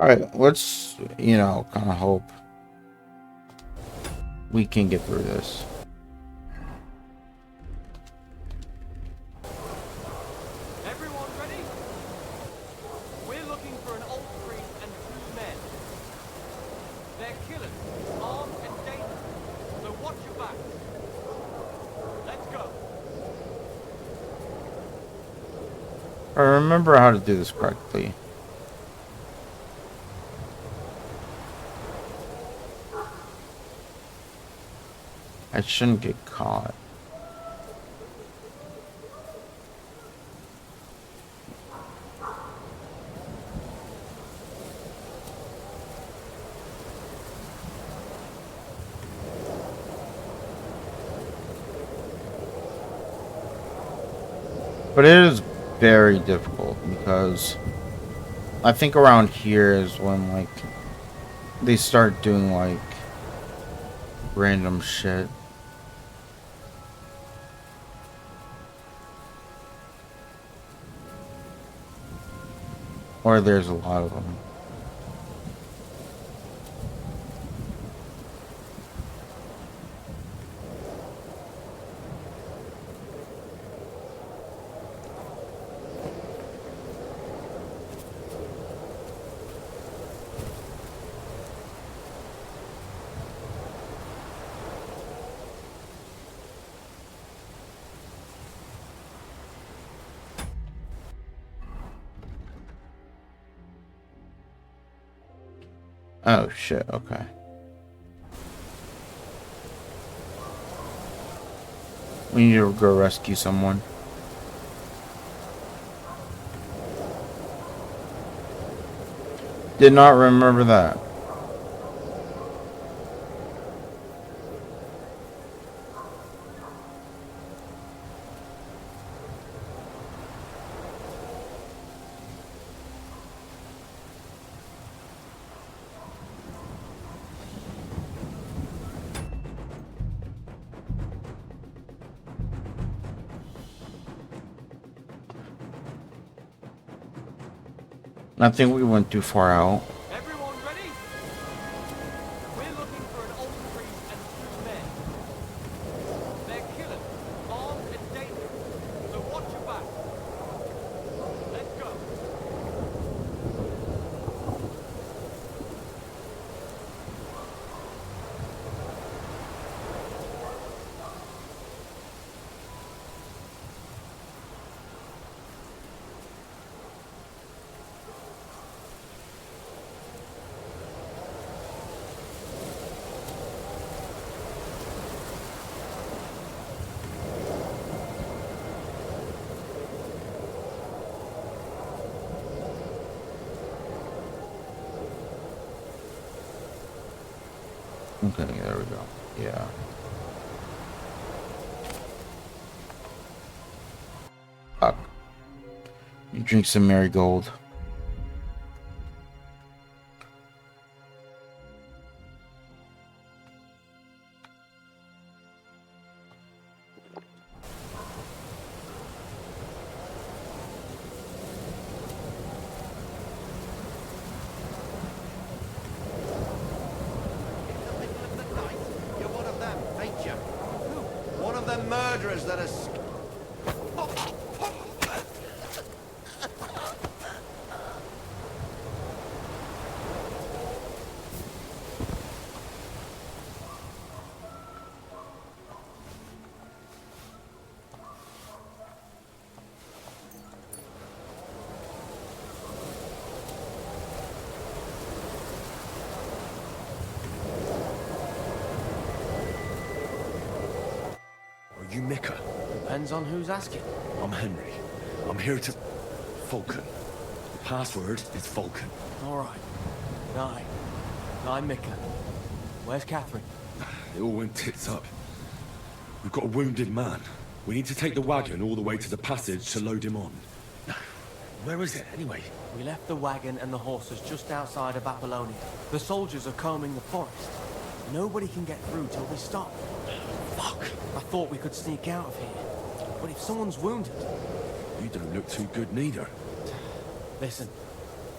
Alright, let's, kind of hope we can get through this. Everyone ready? We're looking for an old priest and two men. They're killers, armed and dangerous, so watch your back. Let's go. I remember how to do this correctly. I shouldn't get caught. But it is very difficult because I think around here is when, like, they start doing, like, random shit. Or there's a lot of them. Oh shit, okay. We need to go rescue someone. Did not remember that. I think we went too far out. Everyone ready? We're looking for an old priest and two men. They're killers, armed and dangerous, so watch your back. Let's go. Okay, there we go. Yeah. Fuck. You drink some marigold. You're one of them, ain't you? Who? One of them murderers that are... You Mika? Depends on who's asking. I'm Henry. I'm here to... Falcon. The password is Falcon. All right. I'm Mika. Where's Catherine? It all went tits up. We've got a wounded man. We need to take the wagon all the way to the passage to load him on. Where is it, anyway? We left the wagon and the horses just outside of Apollonia. The soldiers are combing the forest. Nobody can get through till they stop. Fuck. I thought we could sneak out of here. But if someone's wounded... You don't look too good neither. Listen,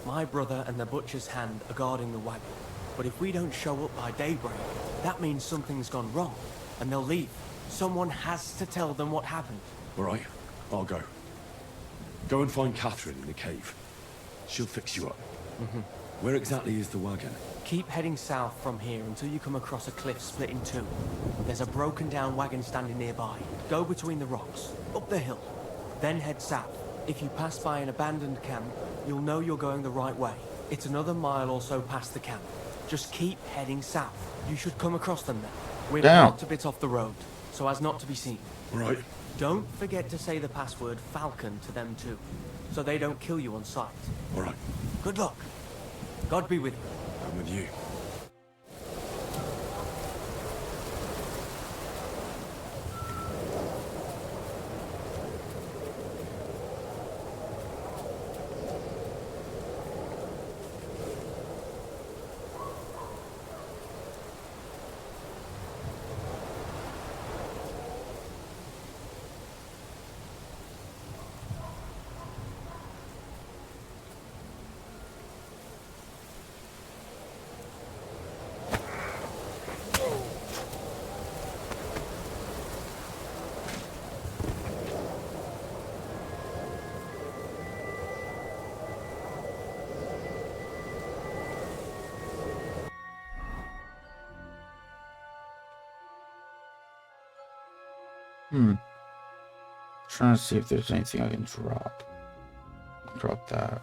My brother and the butcher's hand are guarding the wagon. But if we don't show up by daybreak, that means something's gone wrong, and they'll leave. Someone has to tell them what happened. All right, I'll go. Go and find Catherine in the cave. She'll fix you up. Where exactly is the wagon? Keep heading south from here until you come across a cliff split in two. There's a broken down wagon standing nearby. Go between the rocks, up the hill, then head south. If you pass by an abandoned camp, you'll know you're going the right way. It's another mile or so past the camp. Just keep heading south. You should come across them now. We're parked a bit off the road, so as not to be seen. All right. Don't forget to say the password Falcon to them too, so they don't kill you on sight. All right. Good luck. God be with you. I'm with you. Trying to see if there's anything I can drop. Drop that.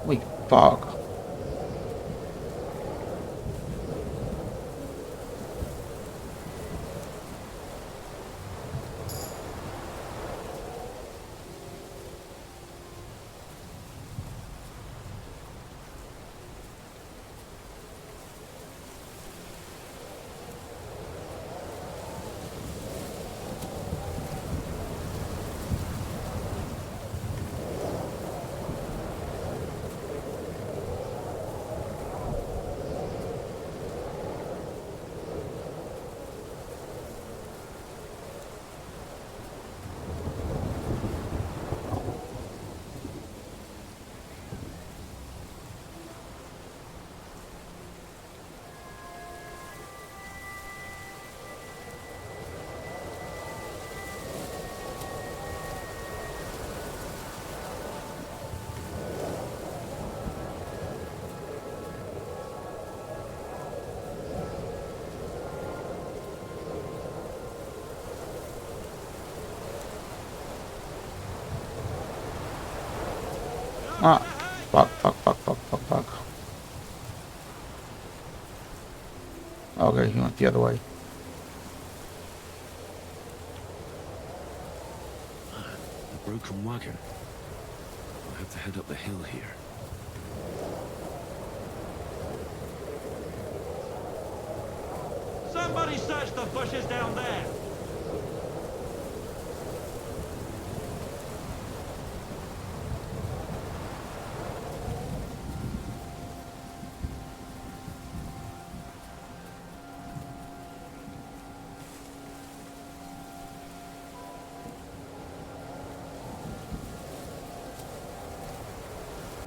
Wait, fuck. Ah, fuck. Okay, he went the other way. The broken wagon. I'll have to head up the hill here. Somebody search the bushes down there.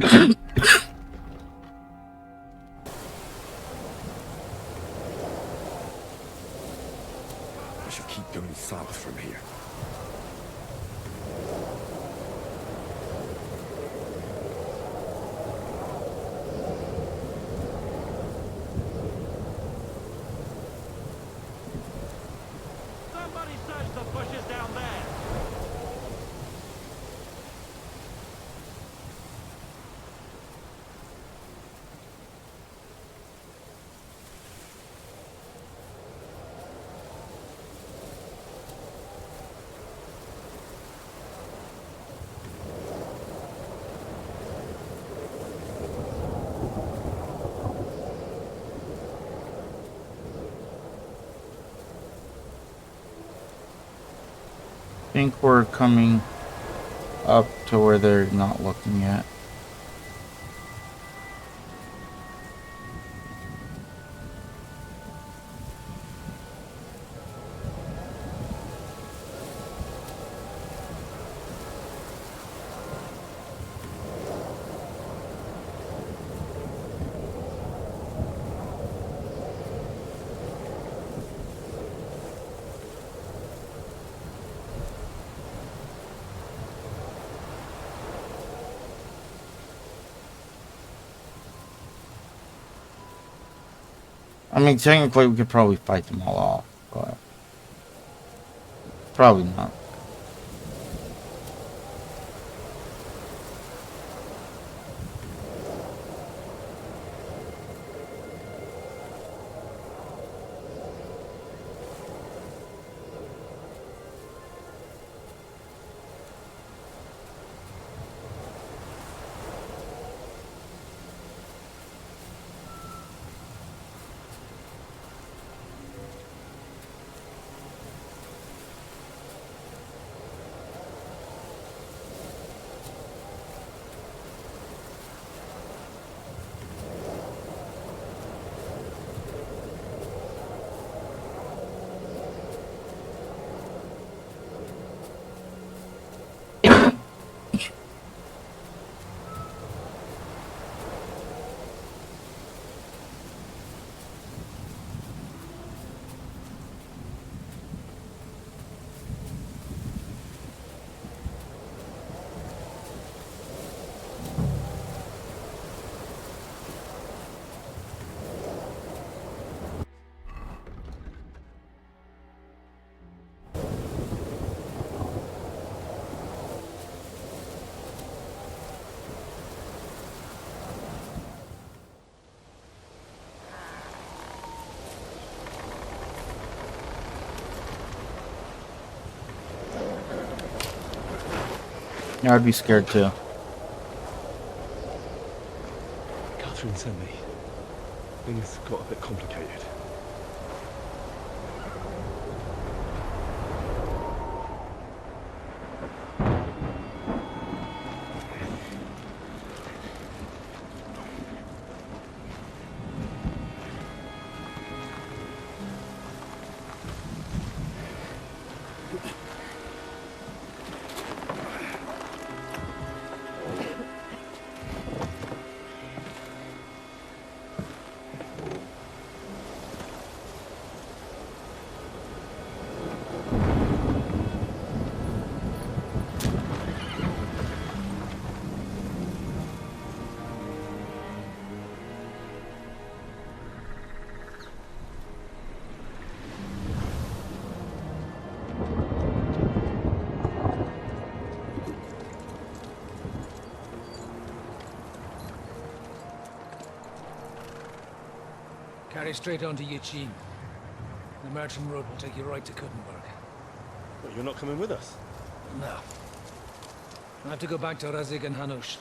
I should keep going south from here. think we're coming up to where they're not looking yet. I mean, technically, we could probably fight them all off, but probably not. Yeah, I'd be scared too. Catherine sent me. Things got a bit complicated. Carry straight on to Yichin. The merchant road will take you right to Kuttenberg. But you're not coming with us? No. I have to go back to Razig and Hanush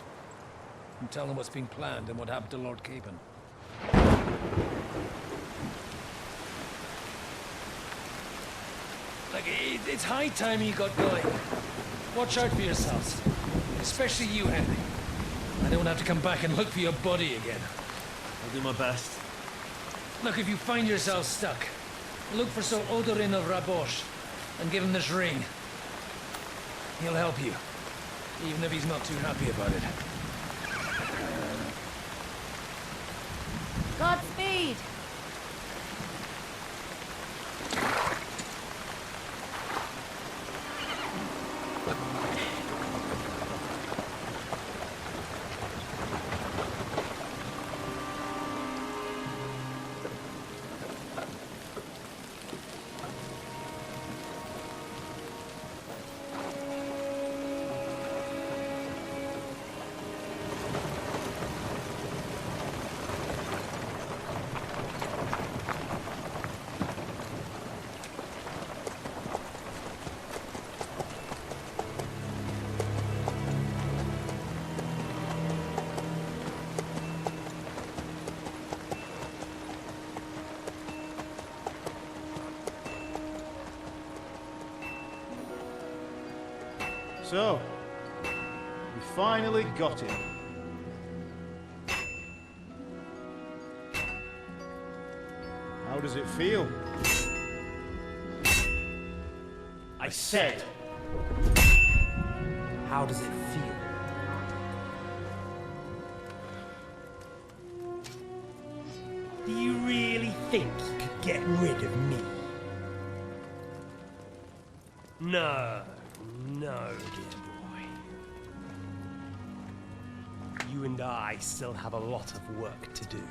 and tell them what's been planned and what happened to Lord Capen. Like, it's high time you got going. Watch out for yourselves. Especially you, Henry. I don't have to come back and look for your body again. I'll do my best. Look, if you find yourself stuck, look for Sir Odorin of Rabosh and give him this ring. He'll help you, even if he's not too happy about it. Godspeed! So, we finally got him. How does it feel? I said, how does it feel? Do you really think you could get rid of me? No, no, dear boy. You and I still have a lot of work to do.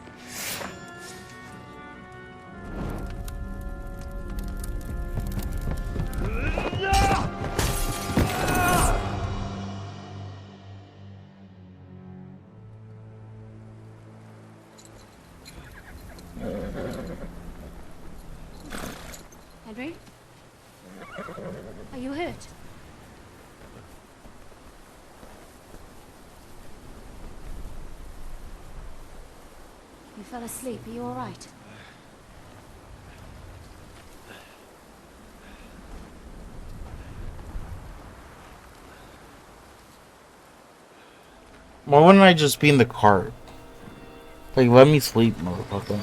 Henry? Are you hurt? You fell asleep. Are you all right? Why wouldn't I just be in the cart? Like, let me sleep, motherfucker.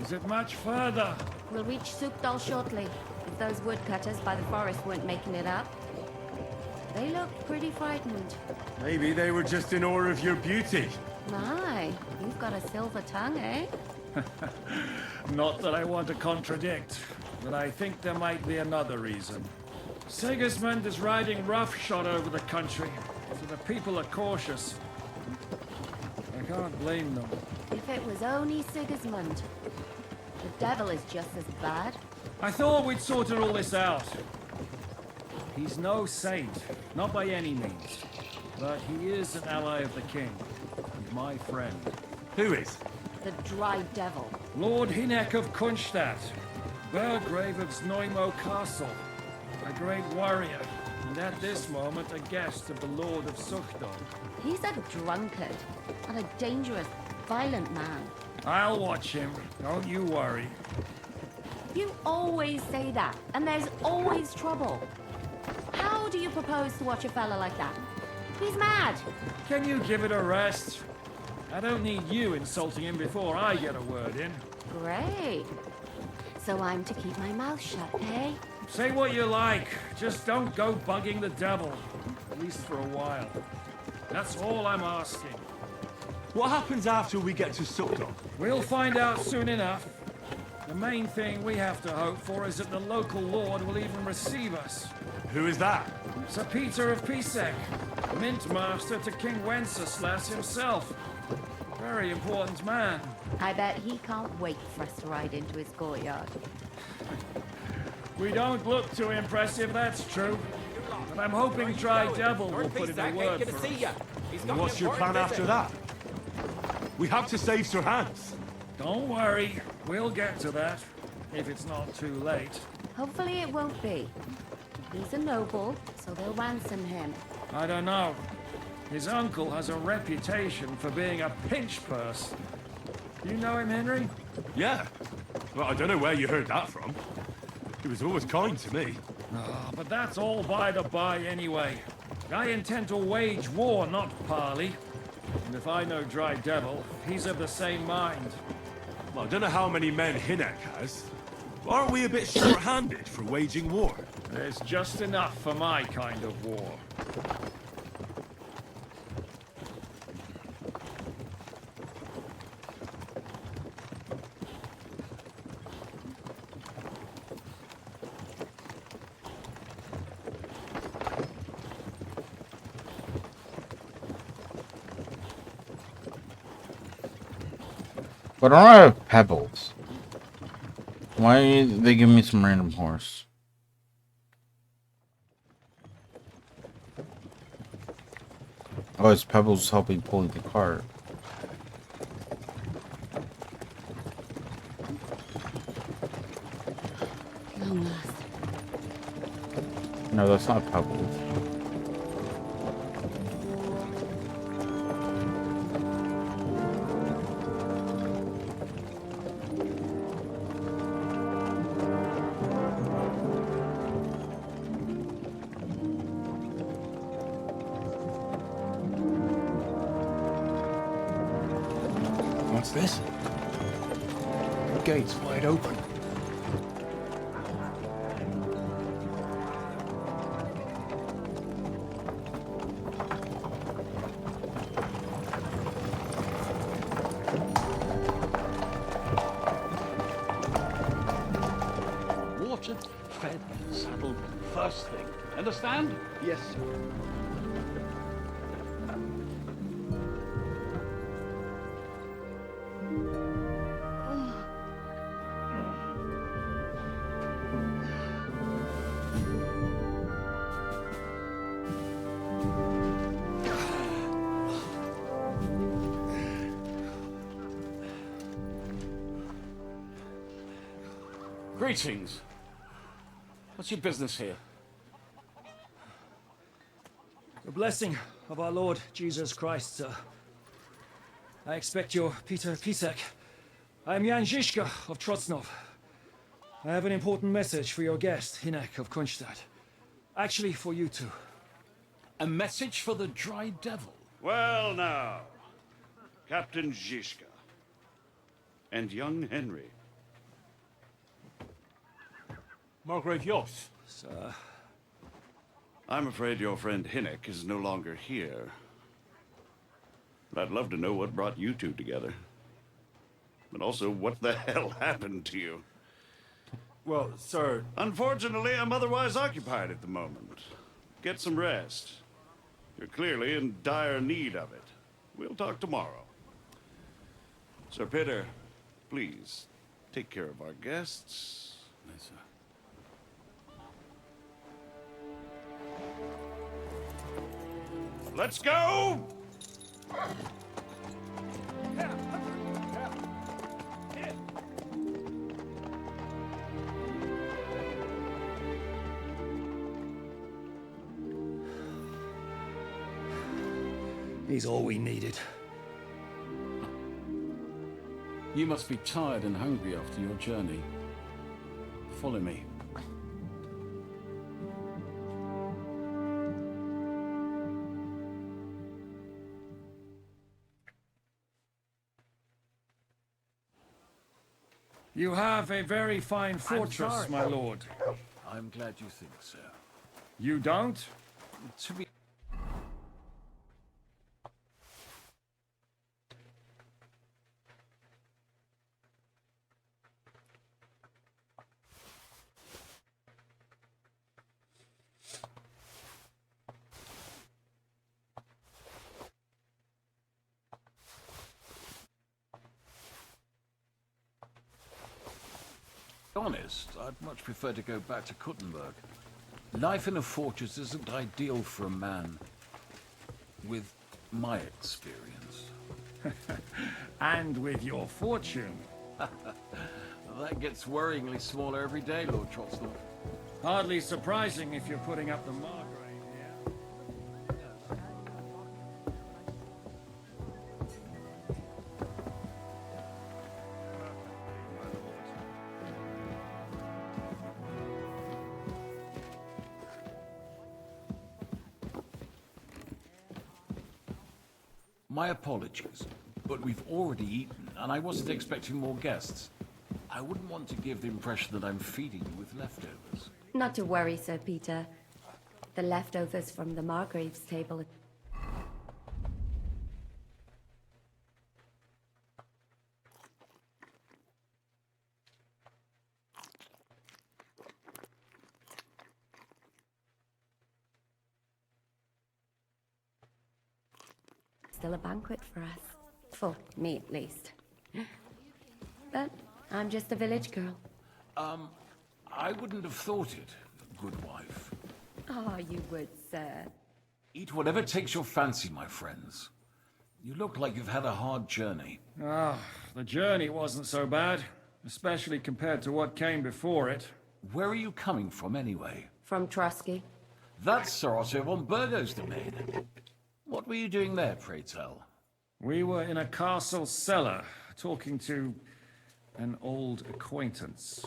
Is it much further? We'll reach Sukdal shortly, if those woodcutters by the forest weren't making it up. They look pretty frightened. Maybe they were just in awe of your beauty. My, you've got a silver tongue, eh? Not that I want to contradict, but I think there might be another reason. Sigismund is riding roughshod over the country, so the people are cautious. I can't blame them. If it was only Sigismund. The devil is just as bad. I thought we'd sorted all this out. He's no saint, not by any means. But he is an ally of the king. He's my friend. Who is? The dry devil. Lord Hinek of Kunstadt, Burgrave of Znojmo Castle, a great warrior, and at this moment a guest of the Lord of Sukhdal. He's a drunkard and a dangerous, violent man. I'll watch him, don't you worry. You always say that, and there's always trouble. How do you propose to watch a fella like that? He's mad. Can you give it a rest? I don't need you insulting him before I get a word in. Great. So I'm to keep my mouth shut, eh? Say what you like, just don't go bugging the devil. At least for a while. That's all I'm asking. What happens after we get to Sukdal? We'll find out soon enough. The main thing we have to hope for is that the local lord will even receive us. Who is that? Sir Peter of Pisek, Mint Master to King Wenceslas himself. Very important man. I bet he can't wait for us to ride into his courtyard. We don't look too impressive, that's true. But I'm hoping Dry Devil will put in a word for us. And what's your plan after that? We have to save Sir Hans. Don't worry, we'll get to that, if it's not too late. Hopefully it won't be. He's a noble, so they'll ransom him. I don't know. His uncle has a reputation for being a pinch purse. You know him, Henry? Yeah. Well, I don't know where you heard that from. He was always kind to me. Oh, but that's all by the by anyway. I intend to wage war, not parley. And if I know Dry Devil, he's of the same mind. Well, I don't know how many men Hinek has. Aren't we a bit short-handed for waging war? There's just enough for my kind of war. But I don't have pebbles. Why did they give me some random horse? Oh, it's pebbles helping pull the cart. Long last. No, that's not pebbles. What's this? The gate's wide open. Watered, fed, saddled, first thing. Understand? Yes, sir. Greetings. What's your business here? The blessing of our Lord Jesus Christ, sir. I expect you're Peter Pisek. I am Jan Žižka of Trocnov. I have an important message for your guest, Hinek of Kronstadt. Actually, for you two. A message for the Dry Devil? Well now, Captain Žižka and young Henry. Margrave Jos. Sir. I'm afraid your friend Hinek is no longer here. But I'd love to know what brought you two together. But also, what the hell happened to you? Well, sir, Unfortunately, I'm otherwise occupied at the moment. Get some rest. You're clearly in dire need of it. We'll talk tomorrow. Sir Peter, please, take care of our guests. Yes, sir. Let's go! He's all we needed. You must be tired and hungry after your journey. Follow me. You have a very fine fortress, sorry. my lord. I'm glad you think so. You don't? To be honest, I'd much prefer to go back to Kuttenberg. Life in a fortress isn't ideal for a man with my experience. And with your fortune. That gets worryingly smaller every day, Lord Trotznov. Hardly surprising if you're putting up the Margrave here. My apologies, but we've already eaten, and I wasn't expecting more guests. I wouldn't want to give the impression that I'm feeding you with leftovers. Not to worry, Sir Peter. The leftovers from the Margrave's table. Still a banquet for us. For me, at least. But I'm just a village girl. I wouldn't have thought it, good wife. Oh, you would, sir. Eat whatever takes your fancy, my friends. You look like you've had a hard journey. Ah, the journey wasn't so bad, especially compared to what came before it. Where are you coming from, anyway? From Trusky. That's Sir Otto von Burgo's domain. What were you doing there, pray tell? We were in a castle cellar, talking to an old acquaintance.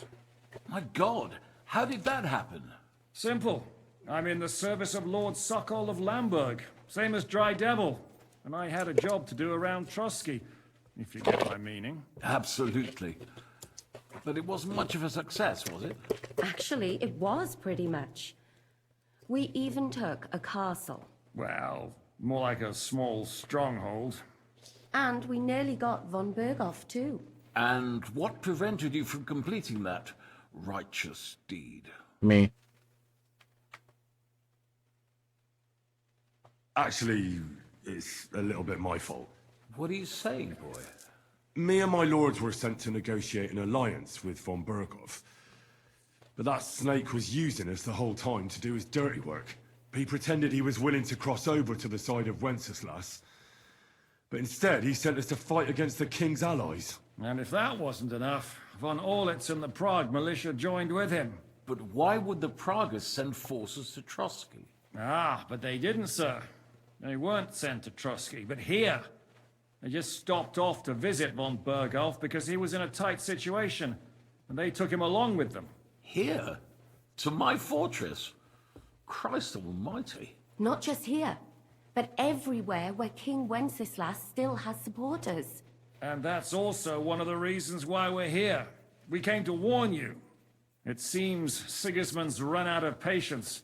My God, how did that happen? Simple. I'm in the service of Lord Sokol of Lamberg, same as Dry Devil. And I had a job to do around Trusky, if you get my meaning. Absolutely. But it wasn't much of a success, was it? Actually, it was pretty much. We even took a castle. Well, more like a small stronghold. And we nearly got von Berghoff, too. And what prevented you from completing that righteous deed? Me. Actually, it's a little bit my fault. What are you saying, boy? Me and my lords were sent to negotiate an alliance with von Berghoff. But that snake was using us the whole time to do his dirty work. He pretended he was willing to cross over to the side of Wenceslas. But instead, he sent us to fight against the king's allies. And if that wasn't enough, von Orlitz and the Prague militia joined with him. But why would the Praguers send forces to Trusky? Ah, but they didn't, sir. They weren't sent to Trusky, but here. They just stopped off to visit von Berghoff because he was in a tight situation, and they took him along with them. Here? To my fortress? Christ almighty. Not just here, but everywhere where King Wenceslas still has supporters. And that's also one of the reasons why we're here. We came to warn you. It seems Sigismund's run out of patience.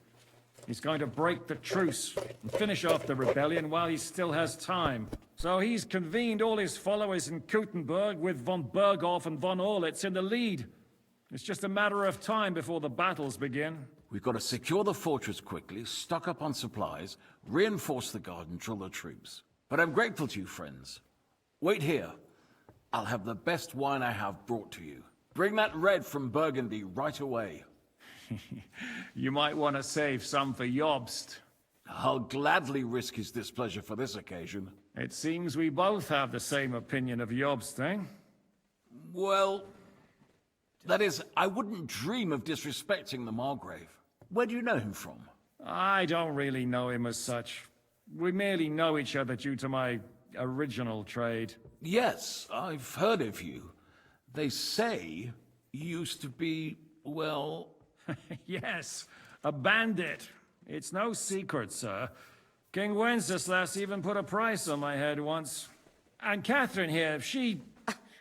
He's going to break the truce and finish off the rebellion while he still has time. So he's convened all his followers in Kuttenberg with von Berghoff and von Orlitz in the lead. It's just a matter of time before the battles begin. We've got to secure the fortress quickly, stock up on supplies, reinforce the guard and drill the troops. But I'm grateful to you, friends. Wait here. I'll have the best wine I have brought to you. Bring that red from Burgundy right away. You might want to save some for Jobst. I'll gladly risk his displeasure for this occasion. It seems we both have the same opinion of Jobst, eh? Well, that is, I wouldn't dream of disrespecting the Margrave. Where do you know him from? I don't really know him as such. We merely know each other due to my original trade. Yes, I've heard of you. They say you used to be, well... Yes, a bandit. It's no secret, sir. King Wenceslas even put a price on my head once. And Catherine here, she...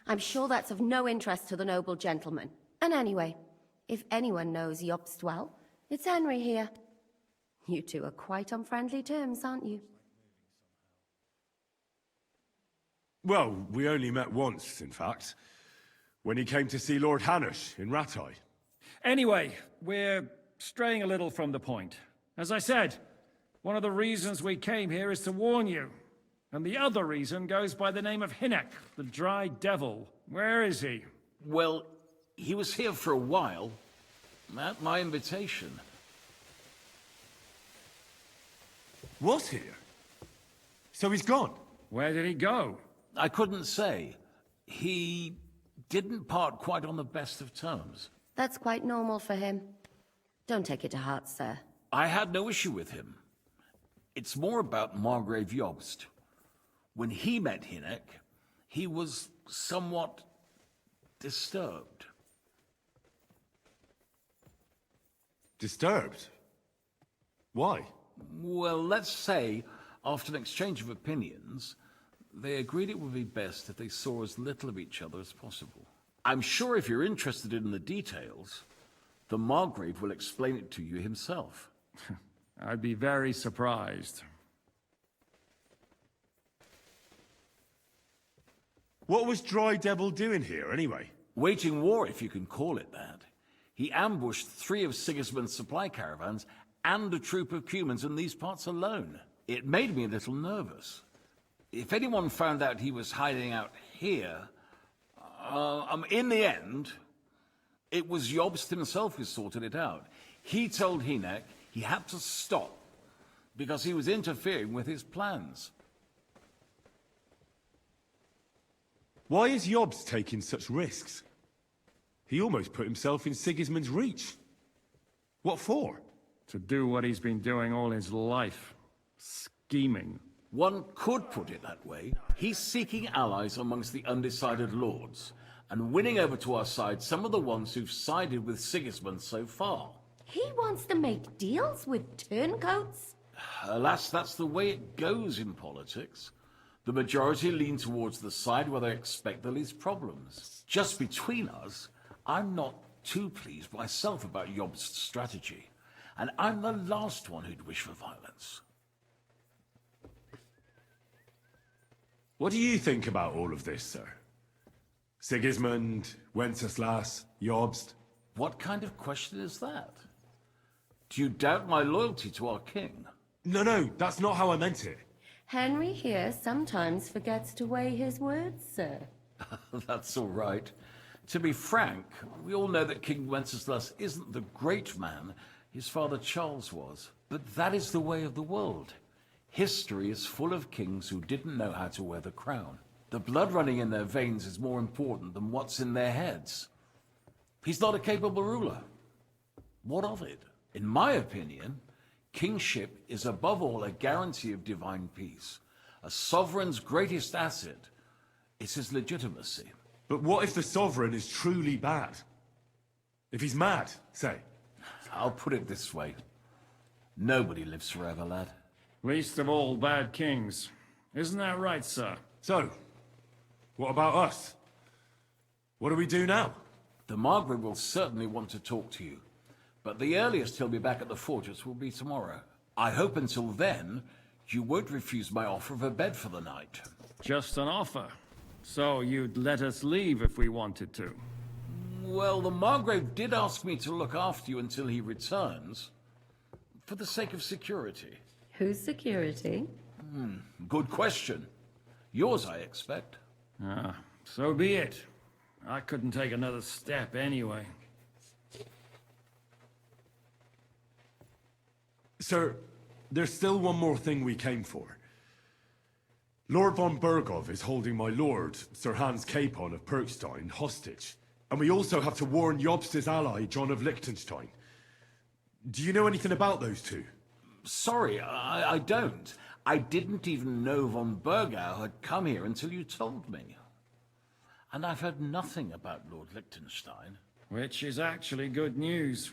I'm sure that's of no interest to the noble gentleman. And anyway, if anyone knows Jobst well, it's Henry here. You two are quite on friendly terms, aren't you? Well, we only met once, in fact. When he came to see Lord Hanush in Rattay. Anyway, we're straying a little from the point. As I said, one of the reasons we came here is to warn you. And the other reason goes by the name of Hinnek, the Dry Devil. Where is he? Well, he was here for a while. At my invitation. Was here? So he's gone? Where did he go? I couldn't say. He didn't part quite on the best of terms. That's quite normal for him. Don't take it to heart, sir. I had no issue with him. It's more about Margrave Jobst. When he met Hinnek, he was somewhat disturbed. Disturbed? Why? Well, let's say, after an exchange of opinions, they agreed it would be best if they saw as little of each other as possible. I'm sure if you're interested in the details, the Margrave will explain it to you himself. I'd be very surprised. What was Dry Devil doing here, anyway? Waging war, if you can call it that. He ambushed 3 of Sigismund's supply caravans and a troop of Cumans in these parts alone. It made me a little nervous. If anyone found out he was hiding out here, In the end, it was Jobst himself who sorted it out. He told Hynek he had to stop because he was interfering with his plans. Why is Jobst taking such risks? He almost put himself in Sigismund's reach. What for? To do what he's been doing all his life. Scheming. One could put it that way. He's seeking allies amongst the undecided lords, and winning over to our side some of the ones who've sided with Sigismund so far. He wants to make deals with turncoats? Alas, that's the way it goes in politics. The majority lean towards the side where they expect the least problems. Just between us, I'm not too pleased myself about Jobst's strategy, and I'm the last one who'd wish for violence. What do you think about all of this, sir? Sigismund, Wenceslas, Jobst? What kind of question is that? Do you doubt my loyalty to our king? No, that's not how I meant it. Henry here sometimes forgets to weigh his words, sir. That's all right. To be frank, we all know that King Wenceslas isn't the great man his father Charles was. But that is the way of the world. History is full of kings who didn't know how to wear the crown. The blood running in their veins is more important than what's in their heads. He's not a capable ruler. What of it? In my opinion, kingship is above all a guarantee of divine peace. A sovereign's greatest asset is his legitimacy. But what if the sovereign is truly bad? If he's mad, say? I'll put it this way. Nobody lives forever, lad. Least of all bad kings. Isn't that right, sir? So, what about us? What do we do now? The Margrave will certainly want to talk to you, but the earliest he'll be back at the fortress will be tomorrow. I hope until then, you won't refuse my offer of a bed for the night. Just an offer. So you'd let us leave if we wanted to? Well, the Margrave did ask me to look after you until he returns, for the sake of security. Whose security? Good question. Yours, I expect. Ah, so be it. I couldn't take another step anyway. Sir, there's still one more thing we came for. Lord von Bergov is holding my lord, Sir Hans Capon of Perkstein, hostage. And we also have to warn Jobst's ally, John of Liechtenstein. Do you know anything about those two? Sorry, I don't. I didn't even know von Bergau had come here until you told me. And I've heard nothing about Lord Liechtenstein. Which is actually good news.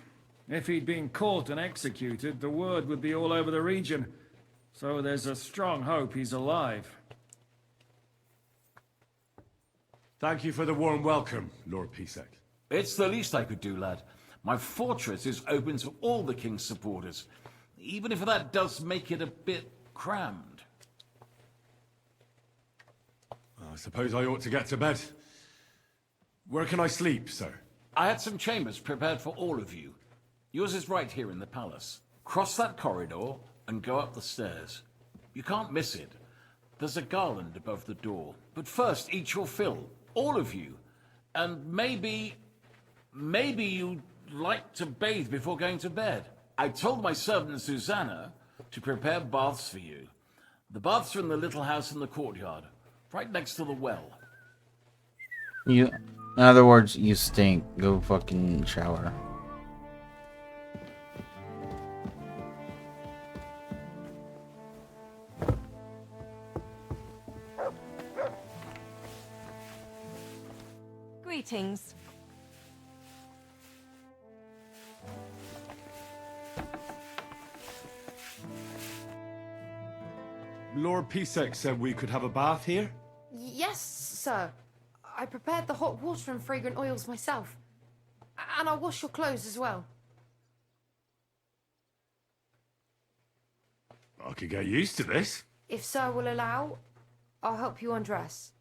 If he'd been caught and executed, the word would be all over the region. So there's a strong hope he's alive. Thank you for the warm welcome, Lord Pisek. It's the least I could do, lad. My fortress is open to all the king's supporters, even if that does make it a bit crammed. I suppose I ought to get to bed. Where can I sleep, sir? I had some chambers prepared for all of you. Yours is right here in the palace. Cross that corridor and go up the stairs. You can't miss it. There's a garland above the door. But first, eat your fill. All of you. And maybe you'd like to bathe before going to bed. I told my servant Susanna to prepare baths for you. The baths are in the little house in the courtyard, right next to the well. In other words, you stink. Go fucking shower. Greetings. Lord Pisek said we could have a bath here? Yes, sir. I prepared the hot water and fragrant oils myself. And I'll wash your clothes as well. I could get used to this. If sir will allow, I'll help you undress.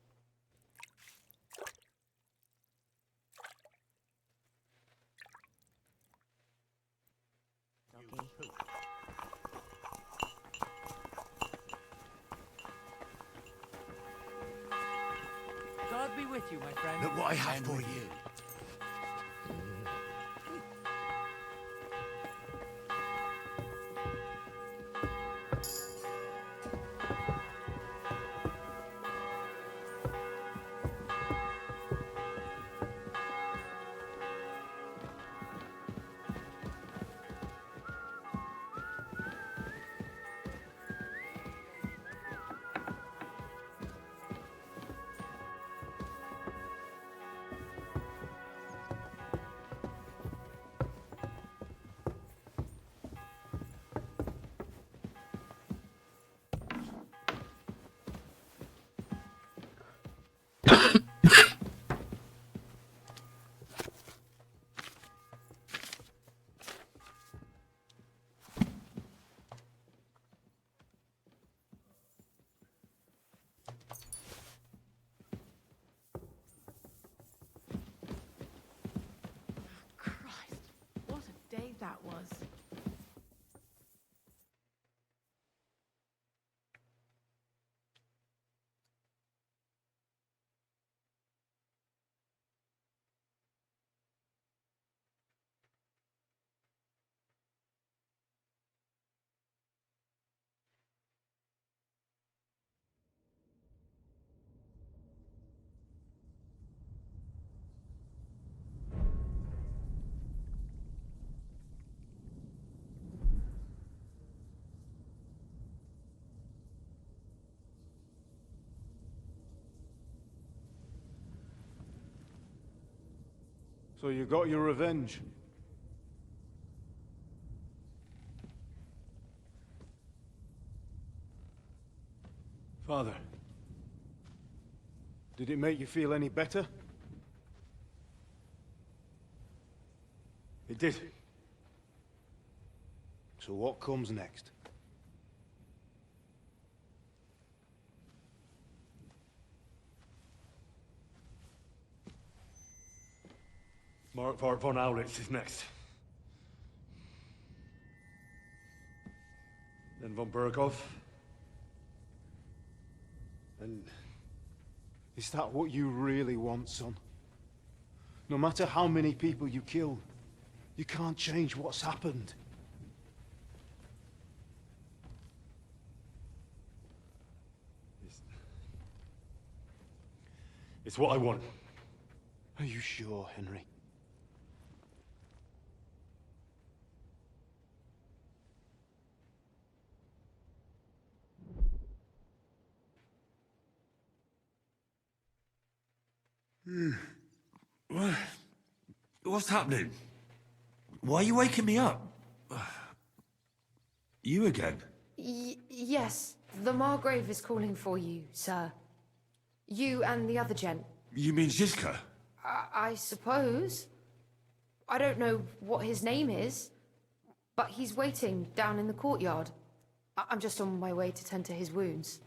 God be with you, my friend. Look what I have for you. Christ, what a day that was. So you got your revenge? Father, did it make you feel any better? It did. So what comes next? Mark von Aulitz is next. Then von Berghoff. And is that what you really want, son? No matter how many people you kill, you can't change what's happened. It's what I want. Are you sure, Henry? What's happening? Why are you waking me up? You again? Yes, the Margrave is calling for you, sir. You and the other gent. You mean Ziska? I suppose. I don't know what his name is, but he's waiting down in the courtyard. I'm just on my way to tend to his wounds.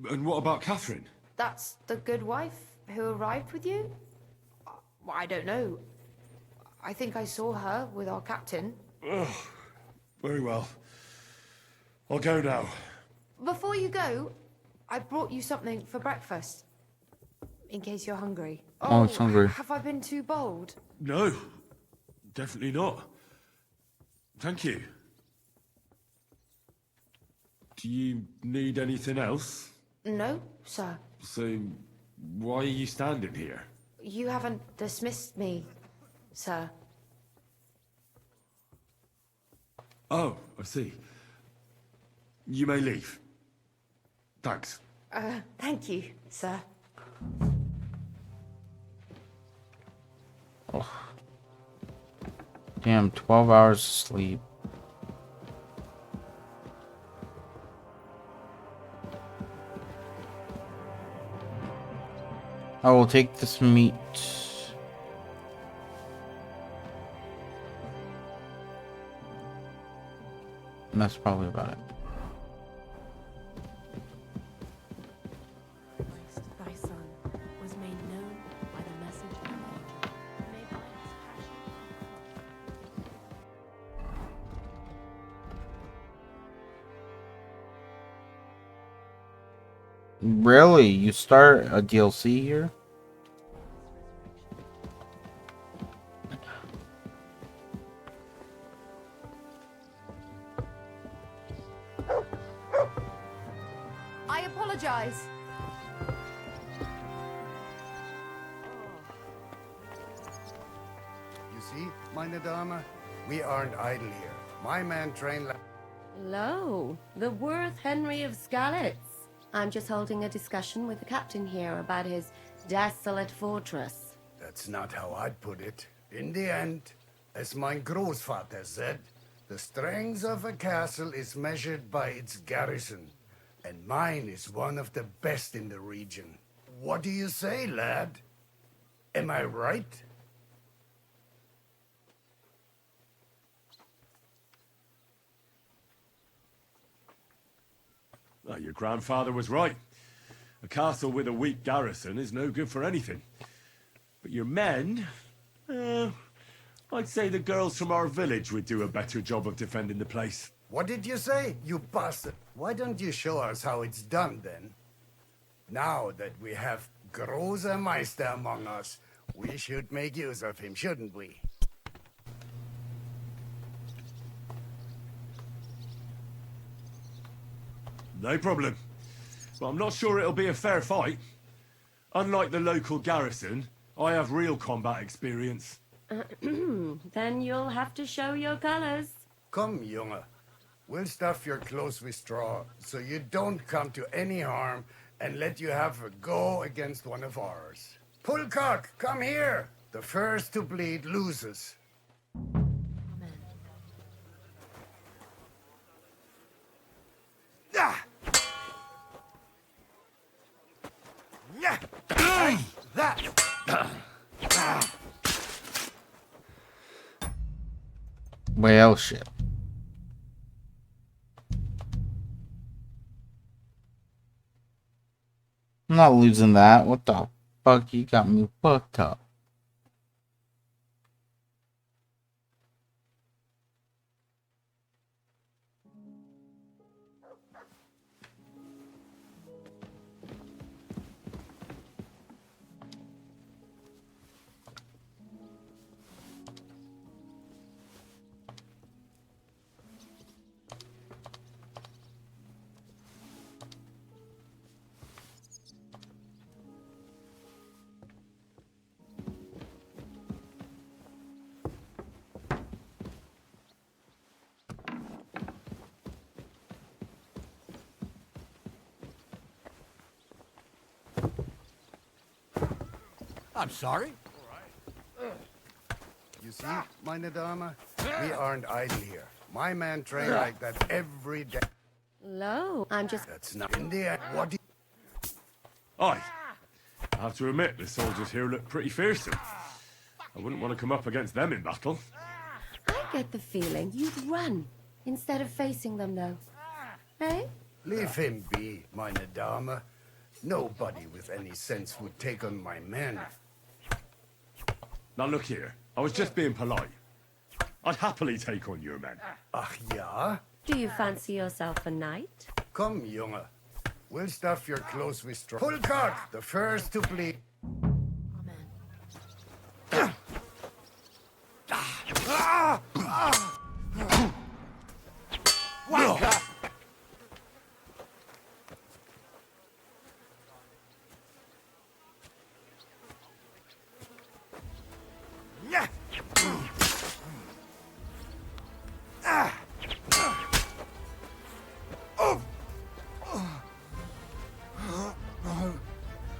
And what about Catherine? That's the good wife who arrived with you? I don't know. I think I saw her with our captain. Ugh. Very well. I'll go now. Before you go, I brought you something for breakfast. In case you're hungry. Oh, it's hungry. Have I been too bold? No, definitely not. Thank you. Do you need anything else? No, sir. So, why are you standing here? You haven't dismissed me, sir. Oh, I see. You may leave. Thanks. Thank you, sir. Oh. Damn, 12 hours of sleep. I will take this meat. And that's probably about it. Thy son was made known by the message of God, made by his passion. Really? You start a DLC here? I apologize. You see, meine Dame, we aren't idle here. My man trained like... Hello, the worth Henry of Skalitz. I'm just holding a discussion with the captain here about his desolate fortress. That's not how I'd put it. In the end, as mein Großvater said, the strength of a castle is measured by its garrison, and mine is one of the best in the region. What do you say, lad? Am I right? Well, your grandfather was right. A castle with a weak garrison is no good for anything. But your men... I'd say the girls from our village would do a better job of defending the place. What did you say, you bastard? Why don't you show us how it's done, then? Now that we have Großer Meister among us, we should make use of him, shouldn't we? No problem. But I'm not sure it'll be a fair fight. Unlike the local garrison, I have real combat experience. Then you'll have to show your colors. Come, Junge. We'll stuff your clothes with straw, so you don't come to any harm, and let you have a go against one of ours. Pullcock, come here! The first to bleed loses. Ah! Yeah! That! Well, shit. I'm not losing that. What the fuck? You got me fucked up. I'm sorry? You see, meine Dame, we aren't idle here. My man trained like that every day. Hello, I'm just... That's not in the end. What do Aye. I have to admit, the soldiers here look pretty fearsome. I wouldn't want to come up against them in battle. I get the feeling you'd run instead of facing them, though. Hey? Leave him be, meine Dame. Nobody with any sense would take on my men. Now look here, I was just being polite. I'd happily take on your men. Ach ja? Do you fancy yourself a knight? Come, Junge. We'll stuff your clothes with straw. Pullcock, the first to bleed.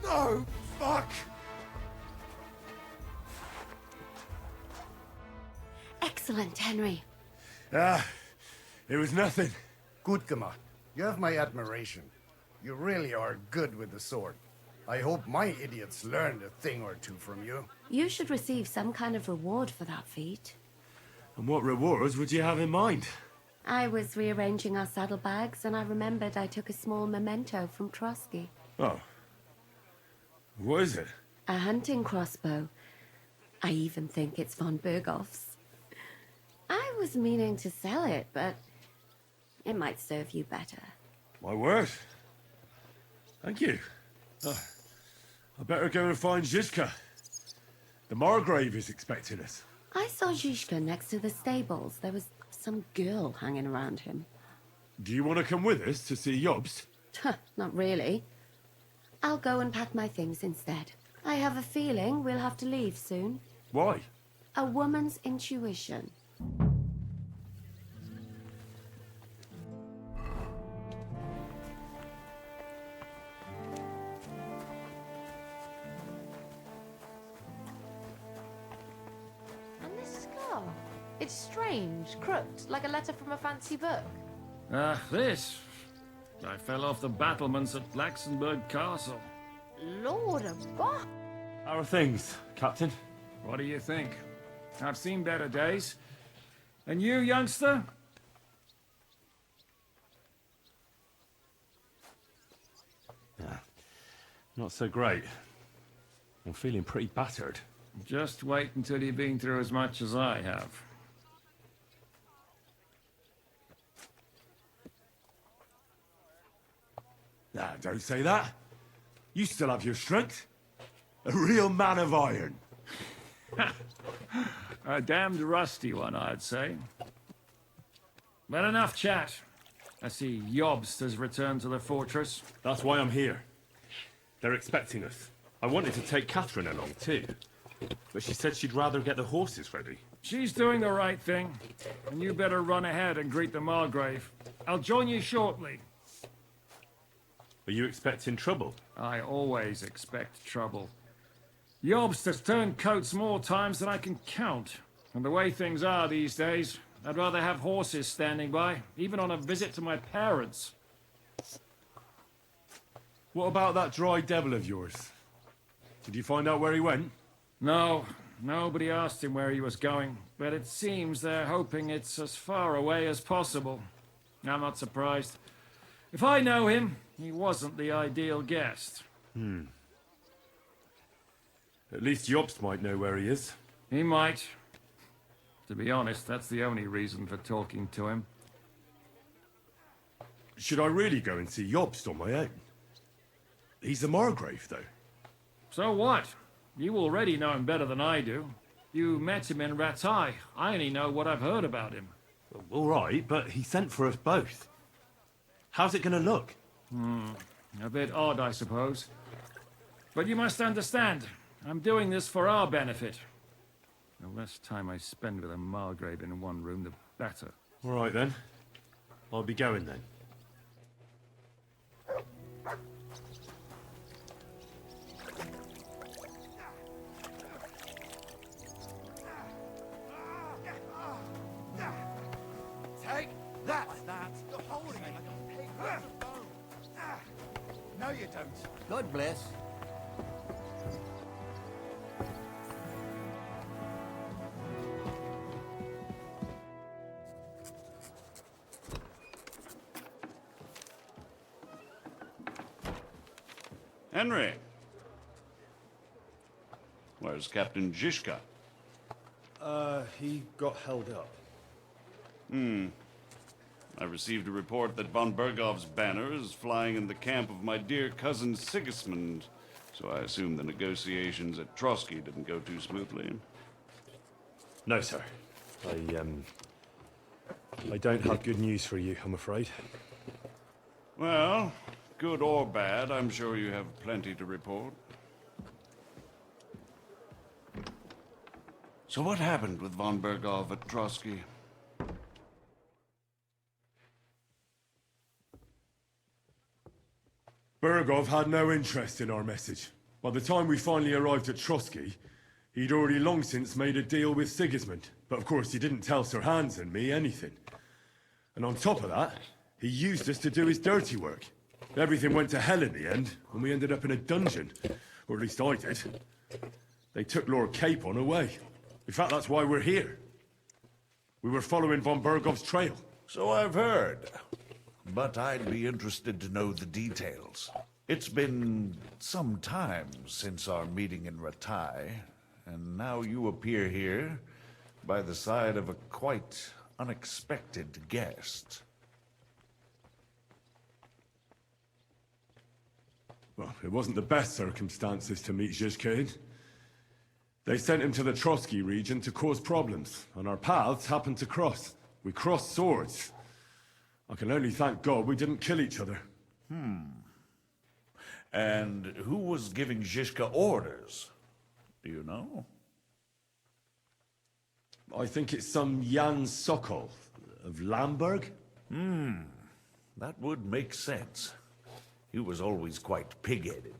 No, fuck! Excellent, Henry. It was nothing. Gut gemacht. You have my admiration. You really are good with the sword. I hope my idiots learned a thing or two from you. You should receive some kind of reward for that feat. And what rewards would you have in mind? I was rearranging our saddlebags, and I remembered I took a small memento from Trotsky. Oh. What is it? A hunting crossbow. I even think it's von Berghoff's. I was meaning to sell it, but it might serve you better. My word. Thank you. I better go and find Zizka. The Margrave is expecting us. I saw Zhishka next to the stables. There was some girl hanging around him. Do you want to come with us to see Jobst? Not really. I'll go and pack my things instead. I have a feeling we'll have to leave soon. Why? A woman's intuition. And this scar? It's strange, crooked, like a letter from a fancy book. This. I fell off the battlements at Laxenburg Castle. Lord above. How are things, Captain? What do you think? I've seen better days. And you, youngster? Not so great. I'm feeling pretty battered. Just wait until you've been through as much as I have. Nah, don't say that. You still have your strength. A real man of iron. A damned rusty one, I'd say. But enough chat. I see Jobst has returned to the fortress. That's why I'm here. They're expecting us. I wanted to take Catherine along too, but she said she'd rather get the horses ready. She's doing the right thing, and you better run ahead and greet the Margrave. I'll join you shortly. Are you expecting trouble? I always expect trouble. Jobst has turned coats more times than I can count. And the way things are these days, I'd rather have horses standing by, even on a visit to my parents. What about that dry devil of yours? Did you find out where he went? No, nobody asked him where he was going, but it seems they're hoping it's as far away as possible. I'm not surprised. If I know him, he wasn't the ideal guest. At least Jobst might know where he is. He might. To be honest, that's the only reason for talking to him. Should I really go and see Jobst on my own? He's a Margrave, though. So what? You already know him better than I do. You met him in Ratai. I only know what I've heard about him. All right, but he sent for us both. How's it going to look? A bit odd, I suppose. But you must understand, I'm doing this for our benefit. The less time I spend with a Margrave in one room, the better. All right, then. I'll be going, then. Take that! You're holding it. Take that. No, you don't. God bless. Henry. Where's Captain Zhishka? He got held up. I received a report that von Bergov's banner is flying in the camp of my dear cousin Sigismund, so I assume the negotiations at Trotsky didn't go too smoothly. No, sir. I don't have good news for you, I'm afraid. Well, good or bad, I'm sure you have plenty to report. So what happened with von Bergov at Trotsky? Bergov had no interest in our message. By the time we finally arrived at Trotsky, he'd already long since made a deal with Sigismund. But of course, he didn't tell Sir Hans and me anything. And on top of that, he used us to do his dirty work. Everything went to hell in the end, and we ended up in a dungeon. Or at least I did. They took Lord Capon away. In fact, that's why we're here. We were following von Bergov's trail. So I've heard. But I'd be interested to know the details. It's been some time since our meeting in Ratai, and now you appear here by the side of a quite unexpected guest. Well, it wasn't the best circumstances to meet Zhizka in. They sent him to the Trotsky region to cause problems, and our paths happened to cross. We crossed swords. I can only thank God we didn't kill each other. And who was giving Zhizka orders? Do you know? I think it's some Jan Sokol of Lamberg. That would make sense. He was always quite pig-headed.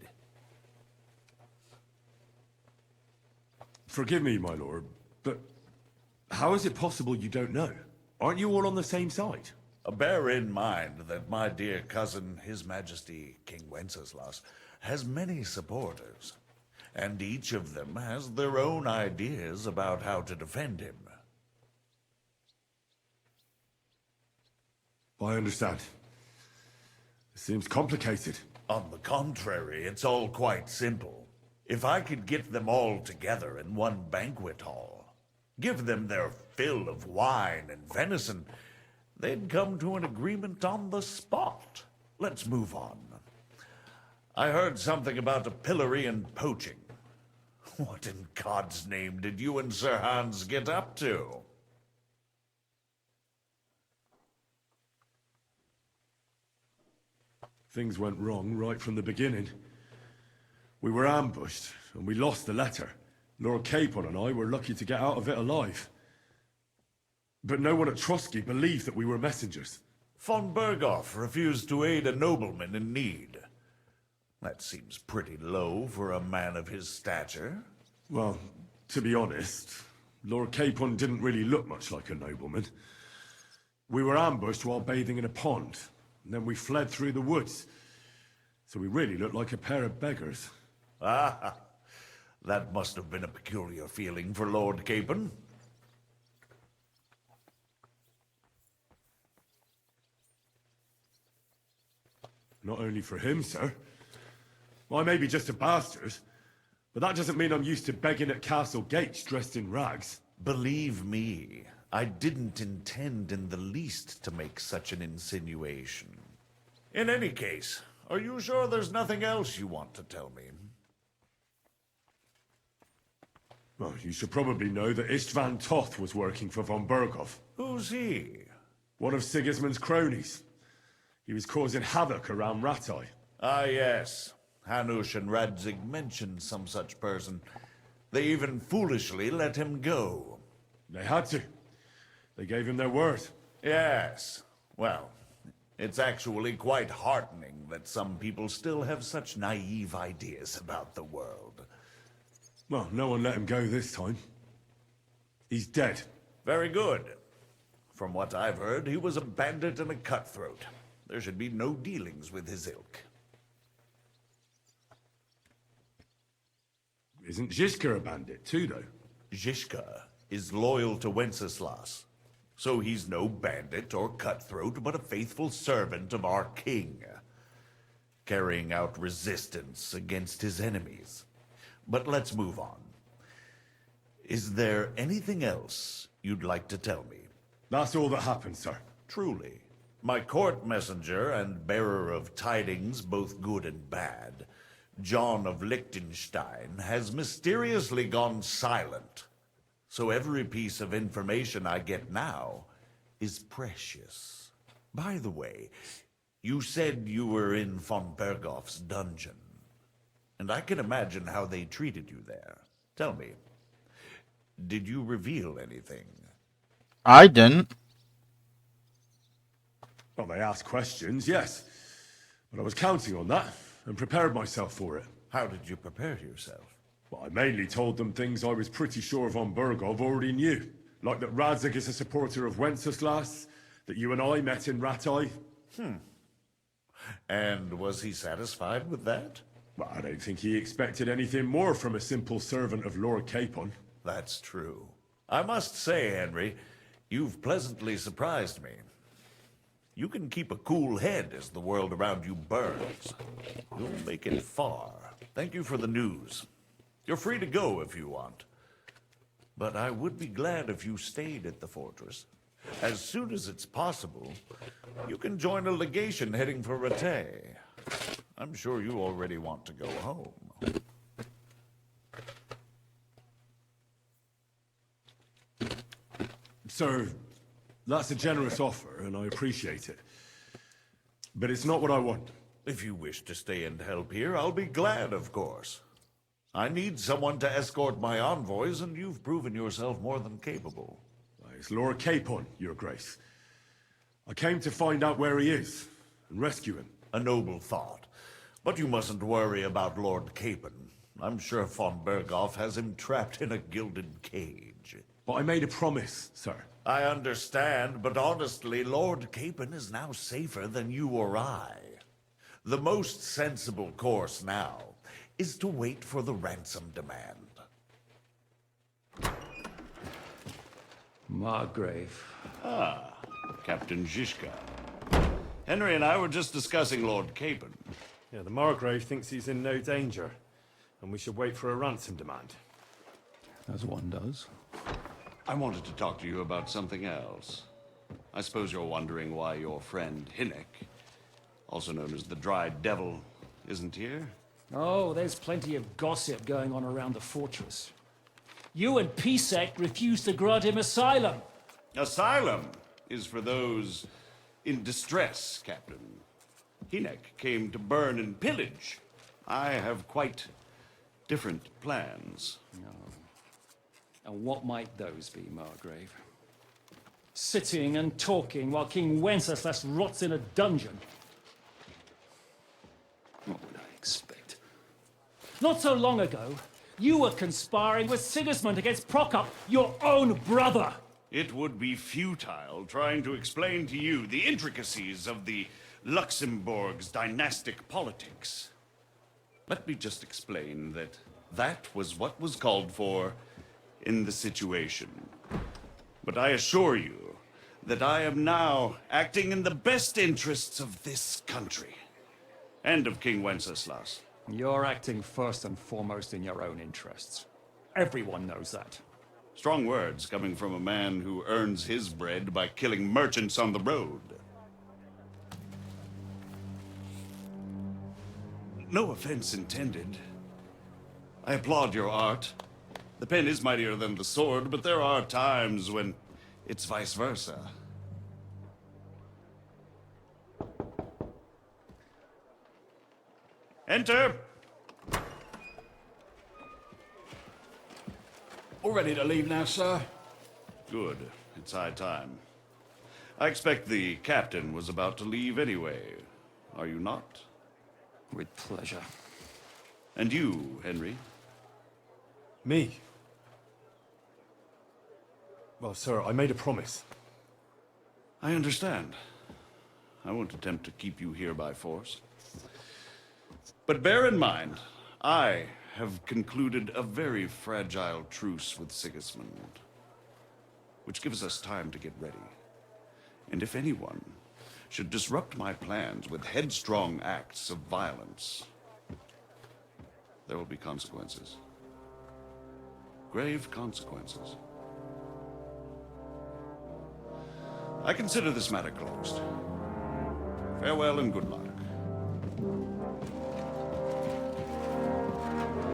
Forgive me, my lord, but how is it possible you don't know? Aren't you all on the same side? Bear in mind that my dear cousin, His Majesty King Wenceslas, has many supporters, and each of them has their own ideas about how to defend him. I understand. It seems complicated. On the contrary, it's all quite simple. If I could get them all together in one banquet hall, give them their fill of wine and venison, they'd come to an agreement on the spot. Let's move on. I heard something about a pillory and poaching. What in God's name did you and Sir Hans get up to? Things went wrong right from the beginning. We were ambushed, and we lost the letter. Lord Capon and I were lucky to get out of it alive. But no one at Trotsky believed that we were messengers. Von Berghoff refused to aid a nobleman in need. That seems pretty low for a man of his stature. Well, to be honest, Lord Capon didn't really look much like a nobleman. We were ambushed while bathing in a pond, and then we fled through the woods. So we really looked like a pair of beggars. Ah, that must have been a peculiar feeling for Lord Capon. Not only for him, sir. I may be just a bastard, but that doesn't mean I'm used to begging at castle gates dressed in rags. Believe me, I didn't intend in the least to make such an insinuation. In any case, are you sure there's nothing else you want to tell me? Well, you should probably know that Istvan Toth was working for von Berghoff. Who's he? One of Sigismund's cronies. He was causing havoc around Ratai. Ah, yes. Hanush and Radzig mentioned some such person. They even foolishly let him go. They had to. They gave him their word. Yes. Well, it's actually quite heartening that some people still have such naive ideas about the world. Well, no one let him go this time. He's dead. Very good. From what I've heard, he was a bandit and a cutthroat. There should be no dealings with his ilk. Isn't Zhizka a bandit too, though? Zhizka is loyal to Wenceslas. So he's no bandit or cutthroat, but a faithful servant of our king, carrying out resistance against his enemies. But let's move on. Is there anything else you'd like to tell me? That's all that happened, sir. Truly. My court messenger and bearer of tidings, both good and bad, John of Liechtenstein, has mysteriously gone silent. So every piece of information I get now is precious. By the way, you said you were in von Berghoff's dungeon. And I can imagine how they treated you there. Tell me, did you reveal anything? I didn't. Well, they asked questions, yes. But I was counting on that, and prepared myself for it. How did you prepare yourself? Well, I mainly told them things I was pretty sure von Berghoff already knew. Like that Radzig is a supporter of Wenceslas, that you and I met in Ratai. And was he satisfied with that? Well, I don't think he expected anything more from a simple servant of Lord Capon. That's true. I must say, Henry, you've pleasantly surprised me. You can keep a cool head as the world around you burns. You'll make it far. Thank you for the news. You're free to go if you want. But I would be glad if you stayed at the fortress. As soon as it's possible, you can join a legation heading for Rattay. I'm sure you already want to go home. Sir, that's a generous offer, and I appreciate it. But it's not what I want. If you wish to stay and help here, I'll be glad, of course. I need someone to escort my envoys, and you've proven yourself more than capable. It's Lord Capon, Your Grace. I came to find out where he is, and rescue him. A noble thought. But you mustn't worry about Lord Capon. I'm sure von Berghoff has him trapped in a gilded cage. But I made a promise, sir. I understand, but honestly, Lord Capon is now safer than you or I. The most sensible course now is to wait for the ransom demand. Margrave. Ah, Captain Zizka. Henry and I were just discussing Lord Capon. Yeah, the Margrave thinks he's in no danger, and we should wait for a ransom demand. As one does. I wanted to talk to you about something else. I suppose you're wondering why your friend Hinnek, also known as the Dried Devil, isn't here? Oh, there's plenty of gossip going on around the fortress. You and Pisek refused to grant him asylum. Asylum is for those in distress, Captain. Hinnek came to burn and pillage. I have quite different plans. And what might those be, Margrave? Sitting and talking while King Wenceslas rots in a dungeon. What would I expect? Not so long ago, you were conspiring with Sigismund against Prokop, your own brother. It would be futile trying to explain to you the intricacies of the Luxembourg's dynastic politics. Let me just explain that that was what was called for in the situation. But I assure you that I am now acting in the best interests of this country and of King Wenceslas. You're acting first and foremost in your own interests. Everyone knows that. Strong words coming from a man who earns his bread by killing merchants on the road. No offense intended. I applaud your art. The pen is mightier than the sword, but there are times when it's vice versa. Enter! All ready to leave now, sir? Good. It's high time. I expect the captain was about to leave anyway. Are you not? With pleasure. And you, Henry? Me? Well, sir, I made a promise. I understand. I won't attempt to keep you here by force. But bear in mind, I have concluded a very fragile truce with Sigismund, which gives us time to get ready. And if anyone should disrupt my plans with headstrong acts of violence, there will be consequences. Grave consequences. I consider this matter closed. Farewell and good luck.